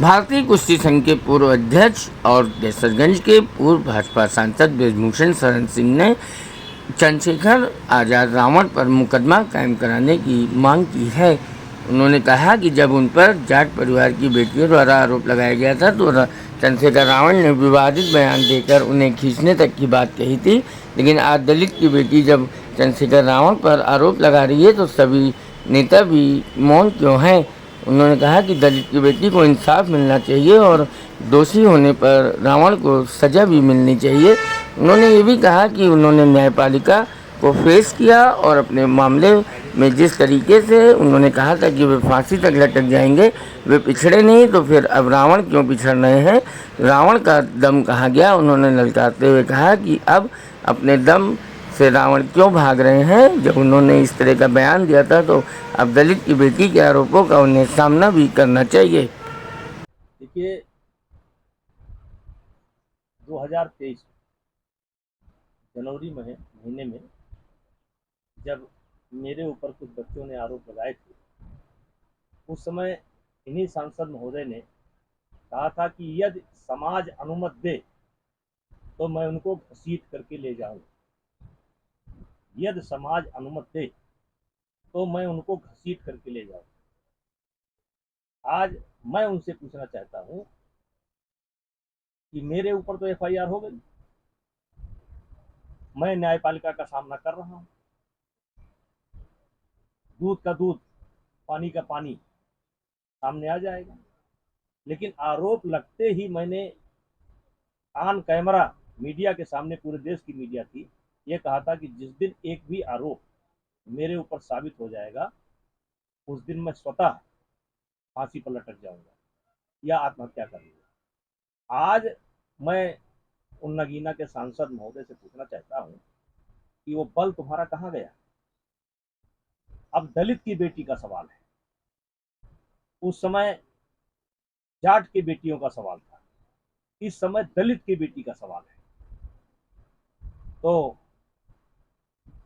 भारतीय कुश्ती संघ के पूर्व अध्यक्ष और देसरगंज के पूर्व भाजपा सांसद ब्रजभूषण शरण सिंह ने चंद्रशेखर आज़ाद रावण पर मुकदमा कायम कराने की मांग की है। उन्होंने कहा कि जब उन पर जाट परिवार की बेटियों द्वारा आरोप लगाया गया था तो चंद्रशेखर रावण ने विवादित बयान देकर उन्हें खींचने तक की बात कही थी, लेकिन आज दलित की बेटी जब चंद्रशेखर रावण पर आरोप लगा रही है तो सभी नेता भी मौन क्यों हैं। उन्होंने कहा कि दलित की बेटी को इंसाफ मिलना चाहिए और दोषी होने पर रावण को सज़ा भी मिलनी चाहिए। उन्होंने ये भी कहा कि उन्होंने न्यायपालिका को फेस किया और अपने मामले में जिस तरीके से उन्होंने कहा था कि वे फांसी तक लटक जाएंगे, वे पिछड़े नहीं तो फिर अब रावण क्यों पिछड़ रहे हैं, रावण का दम कहाँ गया। उन्होंने ललकारते हुए कहा कि अब अपने दम से रावण क्यों भाग रहे हैं। जब उन्होंने इस तरह का बयान दिया था तो अब दलित की बेटी के आरोपों का उन्हें सामना भी करना चाहिए। देखिए, 2023 जनवरी महीने में जब मेरे ऊपर कुछ बच्चों ने आरोप लगाए थे, उस समय इन्हीं सांसद महोदय ने कहा था कि यदि समाज अनुमति दे तो मैं उनको घसीट करके ले जाऊं। यदि समाज अनुमति दे तो मैं उनको घसीट करके ले जाऊं। आज मैं उनसे पूछना चाहता हूं कि मेरे ऊपर तो एफआईआर हो गई, मैं न्यायपालिका का सामना कर रहा हूं, दूध का दूध पानी का पानी सामने आ जाएगा, लेकिन आरोप लगते ही मैंने ऑन कैमरा मीडिया के सामने, पूरे देश की मीडिया थी, ये कहा था कि जिस दिन एक भी आरोप मेरे ऊपर साबित हो जाएगा उस दिन मैं स्वतः फांसी पर लटक जाऊंगा या आत्महत्या कर लूंगा। आज मैं उन नगीना के सांसद महोदय से पूछना चाहता हूं कि वो बल तुम्हारा कहां गया। अब दलित की बेटी का सवाल है, उस समय जाट की बेटियों का सवाल था, इस समय दलित की बेटी का सवाल है। तो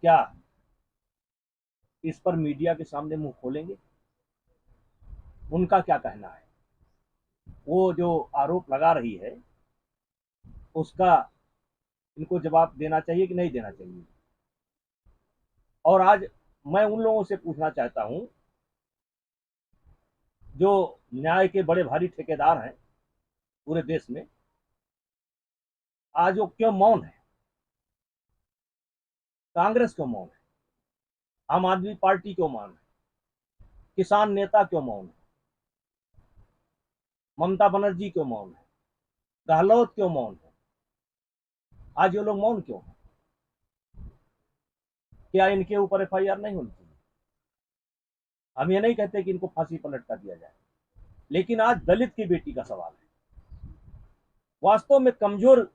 क्या इस पर मीडिया के सामने मुंह खोलेंगे? उनका क्या कहना है? वो जो आरोप लगा रही है उसका इनको जवाब देना चाहिए कि नहीं देना चाहिए। और आज मैं उन लोगों से पूछना चाहता हूं जो न्याय के बड़े भारी ठेकेदार हैं पूरे देश में, आज वो क्यों मौन है? कांग्रेस क्यों मौन है? आम आदमी पार्टी क्यों मौन है? किसान नेता क्यों मौन है? ममता बनर्जी क्यों मौन है? गहलोत क्यों मौन है? आज ये लोग मौन क्यों है? क्या इनके ऊपर एफआईआर नहीं होनी चाहिए? हम ये नहीं कहते कि इनको फांसी पर लटका दिया जाए, लेकिन आज दलित की बेटी का सवाल है, वास्तव में कमजोर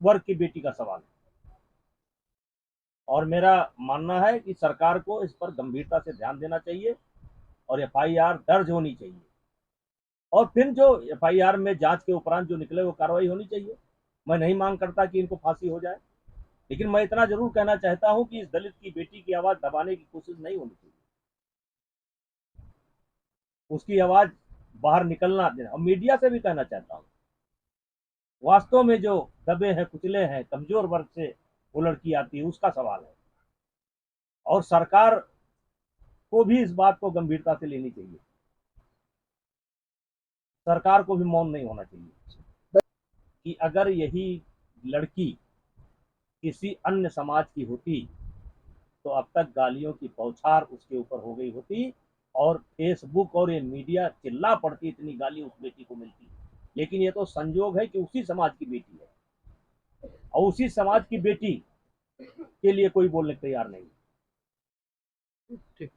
वर्ग की बेटी का सवाल है। और मेरा मानना है कि सरकार को इस पर गंभीरता से ध्यान देना चाहिए और एफआईआर दर्ज होनी चाहिए, और फिर जो एफआईआर में जांच के उपरांत जो निकले वो कार्रवाई होनी चाहिए। मैं नहीं मांग करता कि इनको फांसी हो जाए, लेकिन मैं इतना जरूर कहना चाहता हूं कि इस दलित की बेटी की आवाज दबाने की कोशिश नहीं होनी चाहिए, उसकी आवाज बाहर निकलना देना। और मीडिया से भी कहना चाहता हूं, वास्तव में जो दबे हैं, कुचले हैं, कमजोर वर्ग से वो लड़की आती है, उसका सवाल है, और सरकार को भी इस बात को गंभीरता से लेनी चाहिए। सरकार को भी मौन नहीं होना चाहिए कि अगर यही लड़की किसी अन्य समाज की होती तो अब तक गालियों की बौछार उसके ऊपर हो गई होती और फेसबुक और ये मीडिया चिल्ला पड़ती, इतनी गाली उस बेटी को मिलती। लेकिन ये तो संजोग है कि उसी समाज की बेटी है और उसी समाज की बेटी के लिए कोई बोलने तैयार नहीं। ठीक।